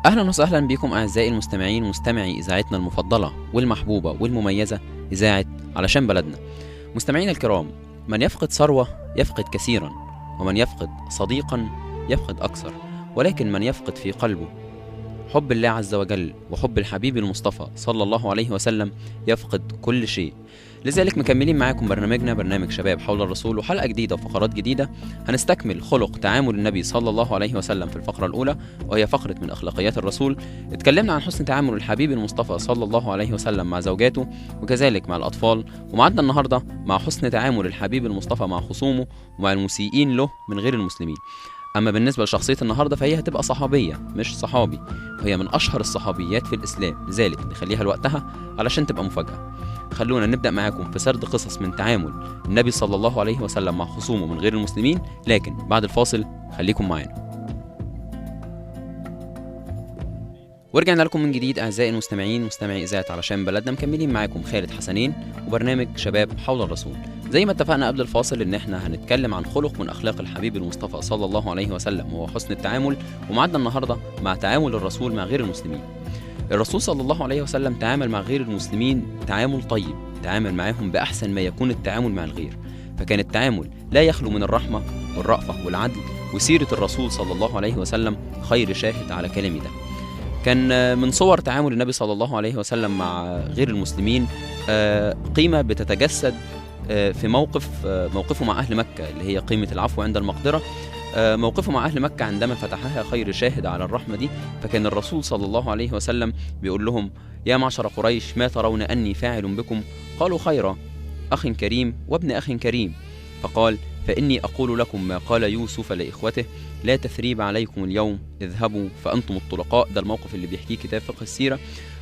أهلا وسهلا بكم أعزائي المستمعين مستمعي إذاعتنا المفضلة والمحبوبة والمميزة إذاعة علشان بلدنا. مستمعين الكرام، من يفقد ثروة يفقد كثيرا، ومن يفقد صديقا يفقد أكثر، ولكن من يفقد في قلبه حب الله عز وجل وحب الحبيب المصطفى صلى الله عليه وسلم يفقد كل شيء. لذلك مكملين معاكم برنامجنا، برنامج شباب حول الرسول، وحلقة جديدة وفقرات جديدة. هنستكمل خلق تعامل النبي صلى الله عليه وسلم في الفقرة الأولى، وهي فقرة من أخلاقيات الرسول. اتكلمنا عن حسن تعامل الحبيب المصطفى صلى الله عليه وسلم مع زوجاته وكذلك مع الأطفال، ومعدنا النهاردة مع حسن تعامل الحبيب المصطفى مع خصومه ومع المسيئين له من غير المسلمين. أما بالنسبة لشخصية النهاردة فهي هتبقى صحابية مش صحابي، وهي من أشهر الصحابيات في الإسلام، لذلك نخليها لوقتها علشان تبقى مفاجأة. خلونا نبدأ معاكم في سرد قصص من تعامل النبي صلى الله عليه وسلم مع خصومه من غير المسلمين، لكن بعد الفاصل خليكم معانا. ورجعنا لكم من جديد أعزائي المستمعين مستمعي إذاعة علشان بلدنا، مكملين معاكم خالد حسنين وبرنامج شباب حول الرسول. زي ما اتفقنا قبل الفاصل إن احنا هنتكلم عن خلق من أخلاق الحبيب المصطفى صلى الله عليه وسلم وهو حسن التعامل، ومعدنا النهاردة مع تعامل الرسول مع غير المسلمين. الرسول صلى الله عليه وسلم تعامل مع غير المسلمين تعامل طيب، تعامل معهم بأحسن ما يكون التعامل مع الغير، فكان التعامل لا يخلو من الرحمة والرأفة والعدل، وسيرة الرسول صلى الله عليه وسلم خير شاهد على كلامي ده. كان من صور تعامل النبي صلى الله عليه وسلم مع غير المسلمين قيمة بتتجسد في موقفه مع أهل مكة، اللي هي قيمة العفو عند المقدرة. موقفه مع أهل مكة عندما فتحها خير شاهد على الرحمة دي، فكان الرسول صلى الله عليه وسلم بيقول لهم: يا معشر قريش، ما ترون أني فاعل بكم؟ قالوا: خيرا، أخ كريم وابن أخ كريم. فقال: فإني أقول لكم ما قال يوسف لإخوته: لا تثريب عليكم اليوم، اذهبوا فأنتم الطلقاء. ده الموقف اللي بيحكيه كتاب فقه السيرة.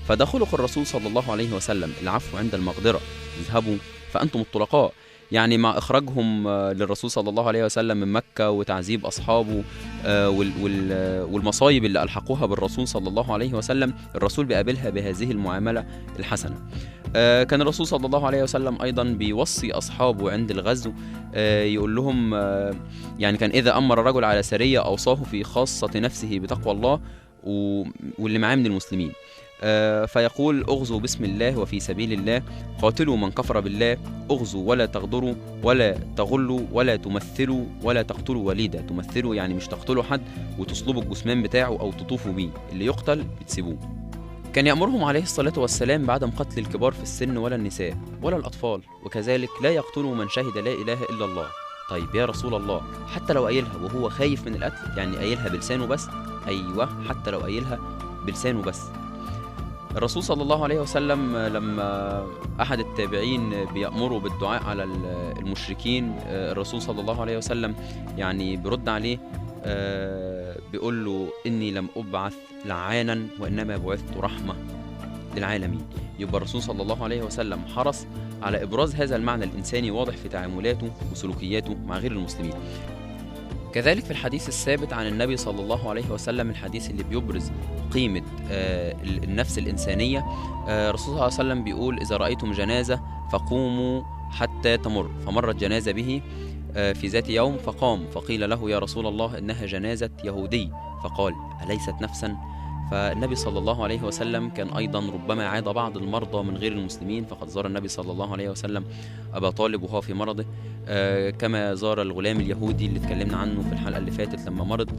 فده خلق الرسول صلى الله عليه وسلم، العفو عند المقدرة، اذهبوا فأنتم الطلقاء. يعني مع إخراجهم للرسول صلى الله عليه وسلم من مكة وتعذيب أصحابه والمصايب اللي ألحقوها بالرسول صلى الله عليه وسلم، الرسول بيقابلها بهذه المعاملة الحسنة. كان الرسول صلى الله عليه وسلم أيضا بيوصي أصحابه عند الغزو، يقول لهم يعني كان إذا أمر الرجل على سرية أوصاه في خاصة نفسه بتقوى الله واللي معاه من المسلمين، فيقول: اغزوا بسم الله وفي سبيل الله، قاتلوا من كفر بالله، اغزوا ولا تغدروا ولا تغلوا ولا تمثلوا ولا تقتلوا وليدا. تمثلوا يعني مش تقتلوا حد وتصلبوا الجثمان بتاعه أو تطوفوا بيه، اللي يقتل بتسيبوه. كان يأمرهم عليه الصلاة والسلام بعدم قتل الكبار في السن ولا النساء ولا الأطفال، وكذلك لا يقتلوا من شهد لا إله إلا الله. طيب يا رسول الله، حتى لو قايلها وهو خايف من القتل، يعني قايلها بلسانه بس؟ أيوة، حتى لو قايلها بلسانه بس. الرسول صلى الله عليه وسلم لما أحد التابعين بيأمروا بالدعاء على المشركين، الرسول صلى الله عليه وسلم يعني برد عليه، بيقول له: إني لم أبعث لعانا وإنما بعثت رحمة للعالمين. يبقى الرسول صلى الله عليه وسلم حرص على إبراز هذا المعنى الإنساني واضح في تعاملاته وسلوكياته مع غير المسلمين. كذلك في الحديث الثابت عن النبي صلى الله عليه وسلم، الحديث اللي بيبرز قيمة النفس الإنسانية، الرسول صلى الله عليه وسلم بيقول: إذا رأيتم جنازة فقوموا حتى تمر. فمرت جنازة به في ذات يوم فقام، فقيل له: يا رسول الله، إنها جنازة يهودي. فقال: أليست نفسا؟ فالنبي صلى الله عليه وسلم كان أيضا ربما عاد بعض المرضى من غير المسلمين، فقد زار النبي صلى الله عليه وسلم أبا طالب وهو في مرضه، كما زار الغلام اليهودي اللي اتكلمنا عنه في الحلقة اللي فاتت لما مرض،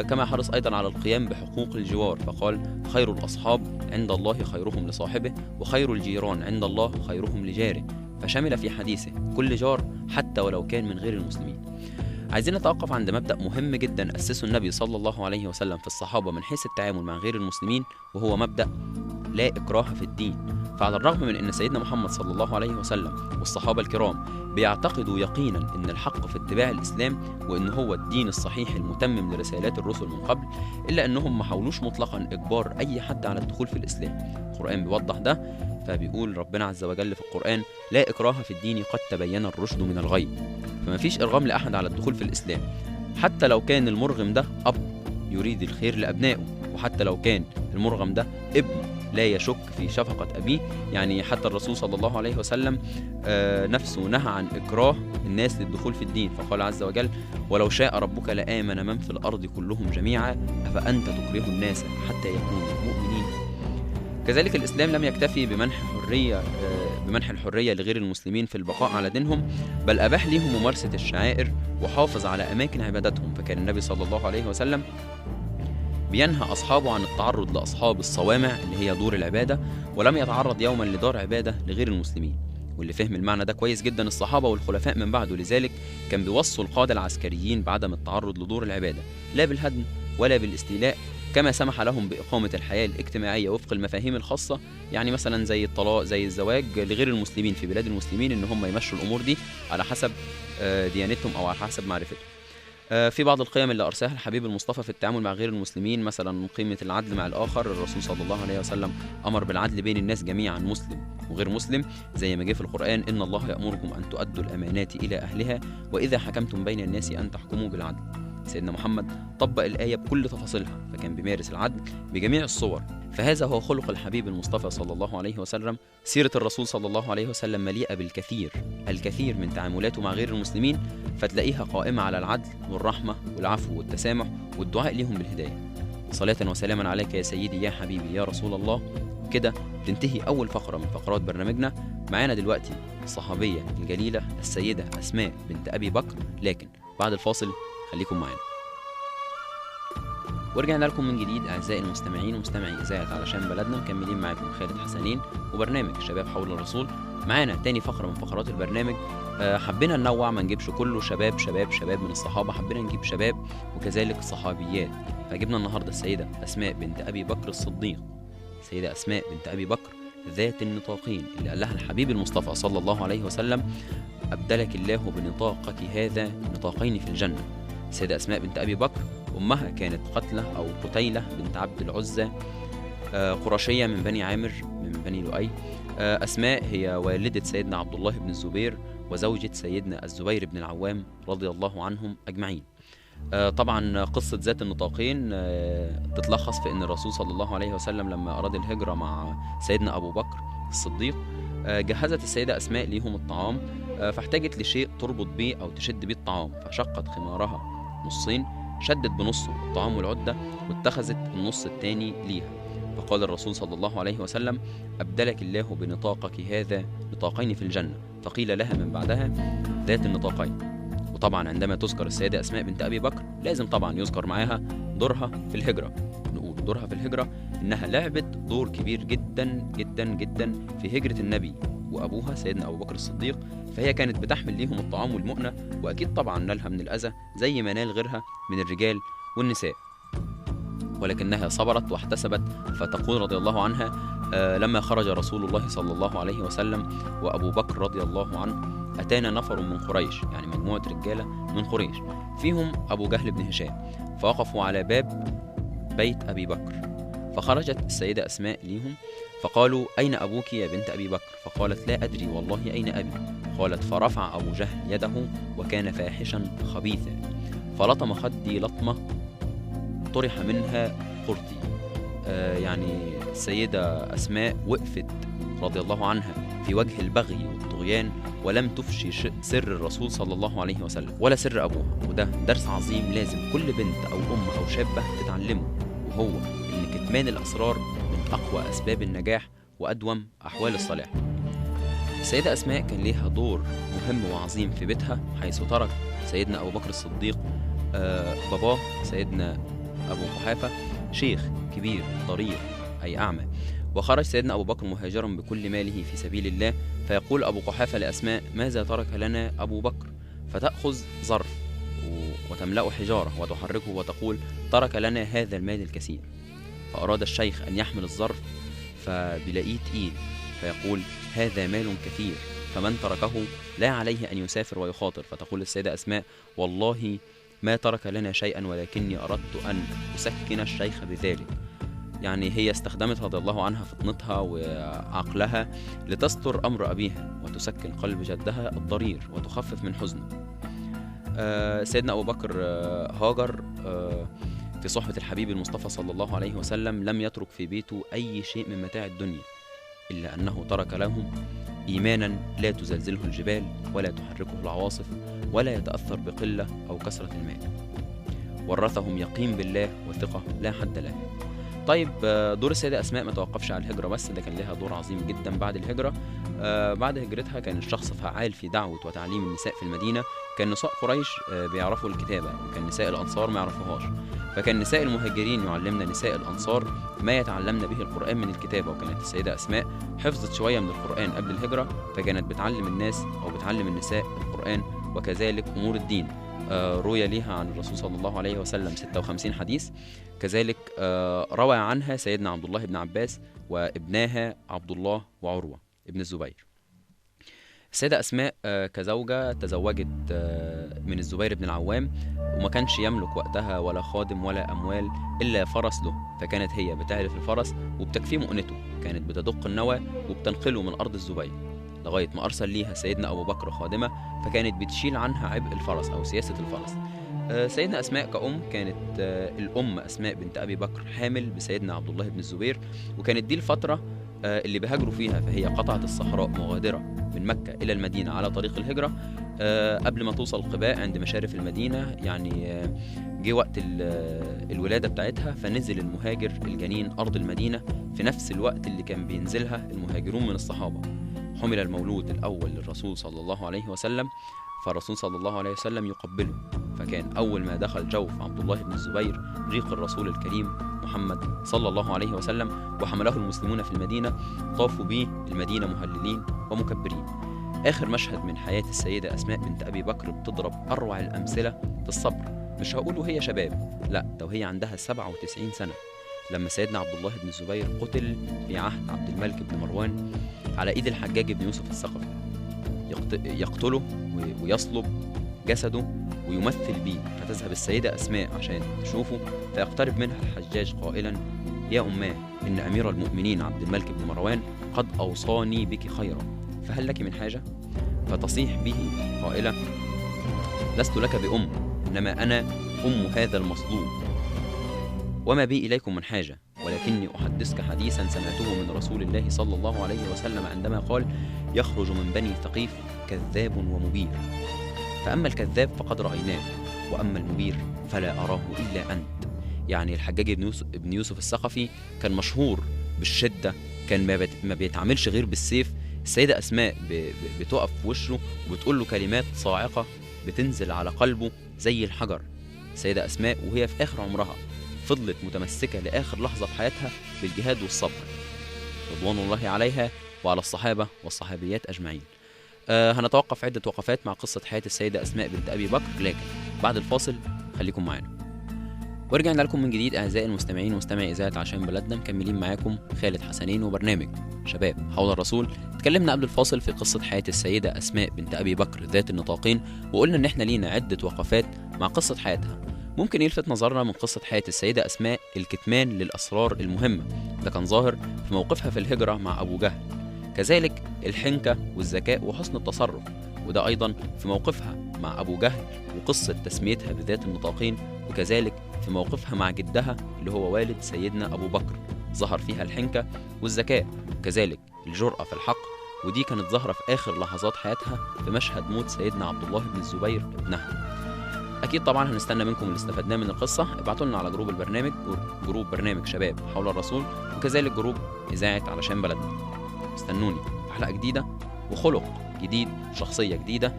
كما حرص أيضا على القيام بحقوق الجوار، فقال: خير الأصحاب عند الله خيرهم لصاحبه، وخير الجيران عند الله خيرهم لجاره. فشمل في حديثه كل جار حتى ولو كان من غير المسلمين. عايزين نتوقف عند مبدأ مهم جدا أسسه النبي صلى الله عليه وسلم في الصحابة من حيث التعامل مع غير المسلمين، وهو مبدأ لا إكراه في الدين. فعلى الرغم من أن سيدنا محمد صلى الله عليه وسلم والصحابة الكرام بيعتقدوا يقينا أن الحق في اتباع الإسلام وأن هو الدين الصحيح المتمم لرسالات الرسل من قبل، إلا أنهم ما حاولوش مطلقا إجبار أي حد على الدخول في الإسلام. القرآن بيوضح ده، فبيقول ربنا عز وجل في القرآن: لا إكراه في الدين قد تبين الرشد من الغي. فما فيش إرغام لأحد على الدخول في الإسلام، حتى لو كان المرغم ده أب يريد الخير لأبنائه، وحتى لو كان المرغم ده ابن لا يشك في شفقة أبيه. يعني حتى الرسول صلى الله عليه وسلم نفسه نهى عن إكراه الناس للدخول في الدين، فقال عز وجل: ولو شاء ربك لآمن من في الأرض كلهم جميعا أفأنت تكره الناس حتى يكونوا مؤمنين. كذلك الإسلام لم يكتفي بمنح الحرية لغير المسلمين في البقاء على دينهم، بل أباح لهم ممارسة الشعائر وحافظ على أماكن عبادتهم. فكان النبي صلى الله عليه وسلم بينهى أصحابه عن التعرض لأصحاب الصوامع اللي هي دور العبادة، ولم يتعرض يوما لدار عبادة لغير المسلمين. واللي فهم المعنى ده كويس جدا الصحابة والخلفاء من بعده، لذلك كان بيوصوا القادة العسكريين بعدم التعرض لدور العبادة لا بالهدم ولا بالاستيلاء، كما سمح لهم بإقامة الحياة الاجتماعية وفق المفاهيم الخاصة، يعني مثلا زي الطلاق زي الزواج لغير المسلمين في بلاد المسلمين، إن هم يمشوا الأمور دي على حسب ديانتهم أو على حسب معرفتهم. في بعض القيم اللي أرساها الحبيب المصطفى في التعامل مع غير المسلمين، مثلا قيمة العدل مع الآخر. الرسول صلى الله عليه وسلم أمر بالعدل بين الناس جميعا، مسلم وغير مسلم، زي ما جه في القرآن: إن الله يأمركم أن تؤدوا الأمانات إلى أهلها وإذا حكمتم بين الناس أن تحكموا بالعدل. سيدنا محمد طبق الآية بكل تفاصيلها، فكان بيمارس العدل بجميع الصور. فهذا هو خلق الحبيب المصطفى صلى الله عليه وسلم. سيرة الرسول صلى الله عليه وسلم مليئة الكثير من تعاملاته مع غير المسلمين، فتلاقيها قائمة على العدل والرحمة والعفو والتسامح والدعاء لهم بالهداية. صلاة وسلاما عليك يا سيدي يا حبيبي يا رسول الله. كده تنتهي أول فقرة من فقرات برنامجنا. معانا دلوقتي الصحابية الجليلة السيدة أسماء بنت أبي بكر، لكن بعد الفاصل خليكم معانا. ورجعنا لكم من جديد أعزائي المستمعين ومستمعي إذاعة علشان بلدنا، مكملين معاكم خالد حسنين وبرنامج شباب حول الرسول. معانا تاني فقرة من فقرات البرنامج. حبينا ننوع، ما نجيبش كله شباب من الصحابة، حبينا نجيب شباب وكذلك صحابيات. فجبنا النهاردة السيدة أسماء بنت أبي بكر الصديق. السيدة أسماء بنت أبي بكر ذات النطاقين اللي قال لها الحبيب المصطفى صلى الله عليه وسلم: أبدلك الله بنطاقك هذا نطاقين في الجنة. السيدة أسماء بنت أبي بكر أمها كانت قتيلة بنت عبد العزى، قرشية من بني عامر من بني لؤي. أسماء هي والدة سيدنا عبد الله بن الزبير وزوجة سيدنا الزبير بن العوام رضي الله عنهم أجمعين. طبعا قصة ذات النطاقين تتلخص في أن الرسول صلى الله عليه وسلم لما أراد الهجرة مع سيدنا أبو بكر الصديق، جهزت السيدة أسماء ليهم الطعام، فاحتاجت لشيء تربط بيه أو تشد بيه الطعام، فشقت خمارها نصين، شدت بنصه الطعام والعدة واتخذت النص التاني ليها. فقال الرسول صلى الله عليه وسلم: أبدلك الله بنطاقك هذا نطاقين في الجنة. فقيل لها من بعدها ذات النطاقين. وطبعا عندما تذكر السيدة أسماء بنت أبي بكر لازم طبعا يذكر معاها دورها في الهجرة. نقول دورها في الهجرة إنها لعبت دور كبير جدا جدا جدا في هجرة النبي وأبوها سيدنا أبو بكر الصديق، فهي كانت بتحمل ليهم الطعام والمؤنة، وأكيد طبعا نالها من الأذى زي ما نال غيرها من الرجال والنساء، ولكنها صبرت واحتسبت. فتقول رضي الله عنها: لما خرج رسول الله صلى الله عليه وسلم وأبو بكر رضي الله عنه أتانا نفر من قريش، يعني مجموعة رجالة من قريش فيهم أبو جهل بن هشام، فوقفوا على باب بيت أبي بكر، فخرجت السيدة أسماء ليهم فقالوا: أين أبوك يا بنت أبي بكر؟ فقالت: لا أدري والله أين أبي. قالت: فرفع أبو جهل يده وكان فاحشا خبيثا، فلطم خدي لطمة طرح منها قرطي. يعني السيدة أسماء وقفت رضي الله عنها في وجه البغي والطغيان، ولم تفشي سر الرسول صلى الله عليه وسلم ولا سر أبوها. وده درس عظيم لازم كل بنت أو أم أو شابة تتعلمه، وهو إن كتمان الأسرار من أقوى أسباب النجاح وأدوم أحوال الصلاح. السيدة أسماء كان ليها دور مهم وعظيم في بيتها، حيث ترك سيدنا أبو بكر الصديق باباه سيدنا أبو قحافة شيخ كبير ضرير أي أعمى، وخرج سيدنا أبو بكر مهاجرا بكل ماله في سبيل الله. فيقول أبو قحافة لأسماء: ماذا ترك لنا أبو بكر؟ فتأخذ ظرف وتملأ حجارة وتحركه وتقول: ترك لنا هذا المال الكثير. فأراد الشيخ أن يحمل الظرف فبلاقيه تقيل، فيقول: هذا مال كثير، فمن تركه لا عليه أن يسافر ويخاطر. فتقول السيدة أسماء: والله ما ترك لنا شيئا ولكني أردت أن أسكن الشيخ بذلك. يعني هي استخدمت رضي الله عنها فطنتها وعقلها لتستر أمر أبيها وتسكن قلب جدها الضرير وتخفف من حزنه. سيدنا أبو بكر هاجر في صحبة الحبيب المصطفى صلى الله عليه وسلم لم يترك في بيته أي شيء من متاع الدنيا، إلا أنه ترك لهم إيمانا لا تزلزله الجبال ولا تحركه العواصف ولا يتأثر بقلة أو كثرة المال. ورثهم يقين بالله وثقة لا حد لها. طيب، دور السيدة أسماء ما توقفش على الهجرة بس، ده كان لها دور عظيم جدا بعد الهجرة. بعد هجرتها كان الشخص فعال في دعوة وتعليم النساء في المدينة. كان نساء قريش بيعرفوا الكتابة، وكان نساء الأنصار ما يعرفوهاش، فكان نساء المهاجرين يعلمنا نساء الأنصار ما يتعلمن به القرآن من الكتابة. وكانت السيدة أسماء حفظت شوية من القرآن قبل الهجرة، فكانت بتعلم الناس أو بتعلم النساء القرآن وكذلك أمور الدين. روي ليها عن الرسول صلى الله عليه وسلم 56 حديث. كذلك روى عنها سيدنا عبد الله بن عباس وابناها عبد الله وعروة ابن الزبير. السيدة أسماء كزوجة تزوجت من الزبير بن العوام، وما كانش يملك وقتها ولا خادم ولا أموال إلا فرس له، فكانت هي بتعرف الفرس وبتكفيه مؤنته، كانت بتدق النوى وبتنقله من أرض الزبير لغاية ما أرسل ليها سيدنا أبو بكر خادمة، فكانت بتشيل عنها عبء الفرس أو سياسة الفرس. سيدنا أسماء كأم كانت الأم أسماء بنت أبي بكر حامل بسيدنا عبد الله بن الزبير، وكانت دي الفترة اللي بهاجروا فيها، فهي قطعت الصحراء مغادرة من مكة إلى المدينة على طريق الهجرة. قبل ما توصل قباء عند مشارف المدينة، يعني جه وقت الولادة بتاعتها، فنزل المهاجر الجنين أرض المدينة في نفس الوقت اللي كان بينزلها المهاجرون من الصحابة. حمل المولود الأول للرسول صلى الله عليه وسلم، فالرسول صلى الله عليه وسلم يقبله، فكان أول ما دخل جوف عبد الله بن الزبير ريق الرسول الكريم محمد صلى الله عليه وسلم، وحمله المسلمون في المدينة، طافوا به المدينة مهللين ومكبرين. آخر مشهد من حياة السيدة أسماء بنت أبي بكر بتضرب أروع الأمثلة في الصبر. مش هقول وهي شباب، لا، ده وهي عندها 97 سنة، لما سيدنا عبد الله بن الزبير قتل في عهد عبد الملك بن مروان على إيد الحجاج بن يوسف الثقفي. يقتله ويصلب جسده ويمثل بيه، فتذهب السيدة أسماء عشان تشوفه، فيقترب منها الحجاج قائلا: يا أماه، إن أمير المؤمنين عبد الملك بن مروان قد أوصاني بك خيرا، فهل لك من حاجة؟ فتصيح به قائلة: لست لك بأم، إنما أنا أم هذا المصلوب، وما بي إليكم من حاجة، ولكني أحدثك حديثا سمعته من رسول الله صلى الله عليه وسلم عندما قال: يخرج من بني ثقيف كذاب ومبير، فأما الكذاب فقد رأيناه، وأما المبير فلا أراه إلا أنت. يعني الحجاج بن يوسف الثقفي كان مشهور بالشدة، كان ما بيتعاملش غير بالسيف. السيدة أسماء بتقف في وشه وبتقول له كلمات صاعقة بتنزل على قلبه زي الحجر. السيدة أسماء وهي في آخر عمرها فضلت متمسكة لآخر لحظة في حياتها بالجهاد والصبر، رضوان الله عليها وعلى الصحابة والصحابيات أجمعين. هنتوقف عدة وقفات مع قصة حياة السيدة أسماء بنت أبي بكر، لكن بعد الفاصل خليكم معانا. ورجعنا لكم من جديد أعزائي المستمعين ومستمعي إذاعة عشان بلدنا، مكملين معاكم خالد حسنين وبرنامج شباب حول الرسول. اتكلمنا قبل الفاصل في قصة حياة السيدة أسماء بنت أبي بكر ذات النطاقين، وقلنا إن إحنا لينا عدة وقفات مع قصة حياتها. ممكن يلفت نظرنا من قصة حياة السيدة أسماء الكتمان للأسرار المهمة، ده كان ظاهر في موقفها في الهجرة مع أبو جهل، كذلك الحنكة والذكاء وحسن التصرف، وده أيضا في موقفها مع أبو جهل وقصة تسميتها بذات النطاقين، وكذلك في موقفها مع جدها اللي هو والد سيدنا أبو بكر، ظهر فيها الحنكة والذكاء وكذلك الجرأة في الحق، ودي كانت ظاهرة في آخر لحظات حياتها في مشهد موت سيدنا عبد الله بن الزبير ابنها. أكيد طبعا هنستنى منكم اللي استفدناه من القصة، ابعتوا لنا على جروب البرنامج، جروب برنامج شباب حول الرسول، وكذلك جروب إذاعة علشان بلدنا. استنوني في حلقة جديدة وخلق جديد، شخصية جديدة،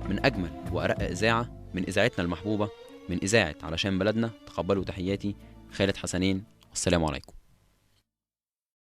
من أجمل وأرق إذاعة من إذاعتنا المحبوبة، من إذاعة علشان بلدنا. تقبلوا تحياتي، خالد حسنين، والسلام عليكم.